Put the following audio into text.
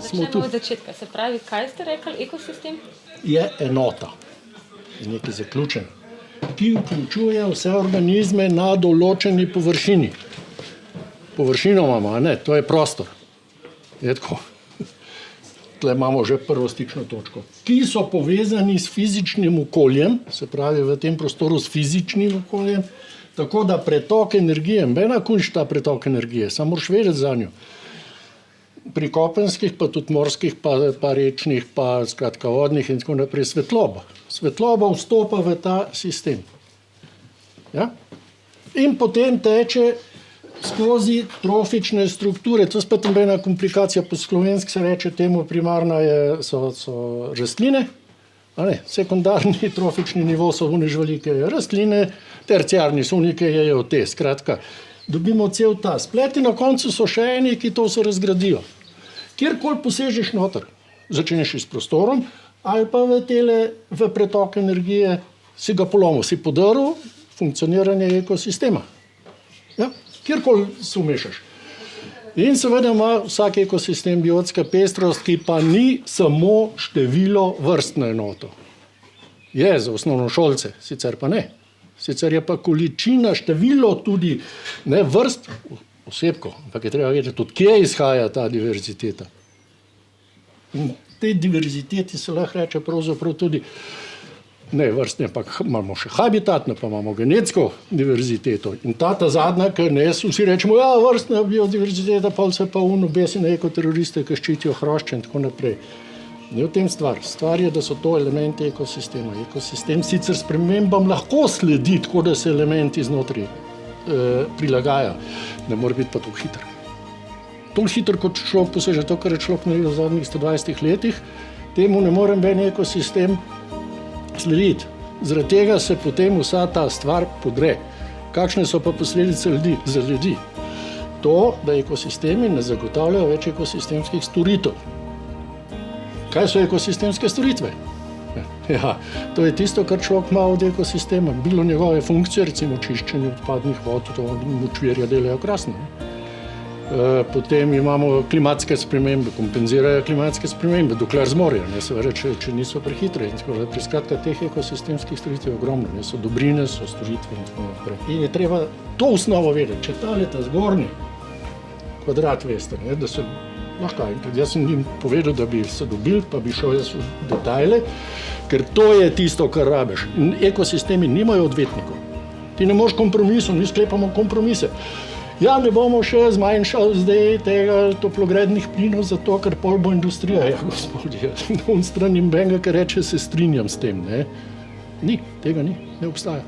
Začnemo od začetka. Se pravi, kaj ste rekli, ekosistem? Je enota, je nekaj zaključen, ki vključuje vse organizme na določeni površini. Površino imamo, a ne, to je prostor. Je tako. Tle imamo že prvo stično točko. Ki so povezani s fizičnim okoljem, se pravi v tem prostoru s fizičnim okoljem, tako da pretok energije, nobena kunšt ta pretok energije, samo moraš vedeti za njo. Pri kopenskih, pa tudi morskih, pa rečnih, pa skratka vodnih in tako naprej, svetloba. Svetloba vstopa v ta sistem. Ja? In potem teče skozi trofične strukture. To je spet nobena komplikacija, po slovenski se reče temu primarna so rastline, sekundarni trofični nivo so žvelike rastline, terciarni so unike jejo te. Skratka, dobimo cel ta splet in na koncu so še eni, ki to se razgradijo. Kjerkoli posežeš noter, začneš s prostorom ali pa v pretok energije, si ga polomil, si podaril funkcioniranje ekosistema. Ja? Kjerkoli se umešaš. In seveda ima vsak ekosistem biotska pestrost, ki pa ni samo število vrst na enoto. Je za osnovnošolce, sicer pa ne. Sicer je pa količina, število tudi ne vrst, osebkov, ampak je treba vedeti, od kje izhaja ta diverziteta. In te diverziteti se lahko reče pravzaprav tudi, ne vrstne, pa imamo še habitatno, pa imamo genetsko diverziteto. In ta zadnja, ker ne, vsi rečemo, ja, vrstna biodiverziteta, pa se pa besi na ekoteroriste, ki ščitijo hrošče in tako naprej. Ne v tem stvar. Stvar je, da so to elementi ekosistema. Ekosistem sicer spremembam lahko sledi, tako da se elementi znotraj prilagaja. Ne more biti pa tako hiter. Toliko hiter, kot človek poseže to, kar je človek naredil v zadnjih 120 letih, temu ne more noben ekosistem slediti. Zaradi tega se potem vsa ta stvar podre. Kakšne so pa posledice za ljudi? To, da ekosistemi ne zagotavljajo več ekosistemskih storitev. Kaj so ekosistemske storitve? Ja, to je tisto, kar človek ima od ekosistema. Bilo njegove funkcije, recimo čiščenje odpadnih vod, to močvirja delajo krasno. Potem imamo klimatske spremembe, kompenzirajo klimatske spremembe, dokler zmorejo, seveda, če niso prehitre. Skratka, teh ekosistemskih storitev je ogromno, so dobrine, so storitve in tako naprej. In je treba to osnovo vedeti, če ta zgornji kvadrat veste, da se lahko. Jaz sem jim povedal, da bi se dobil, pa bi šel jaz v detajle, ker to je tisto, kar rabiš. In ekosistemi nimajo odvetnikov. Ti ne moreš kompromisov, mi sklepamo kompromise. Ja, ne bomo še zmanjšali zdaj tega toplogrednih plinov, zato ker pol bo industrija. Ja, gospodje, na strani nobenega, ki reče, se strinjam s tem. Ne? Ni, tega ni, ne obstaja.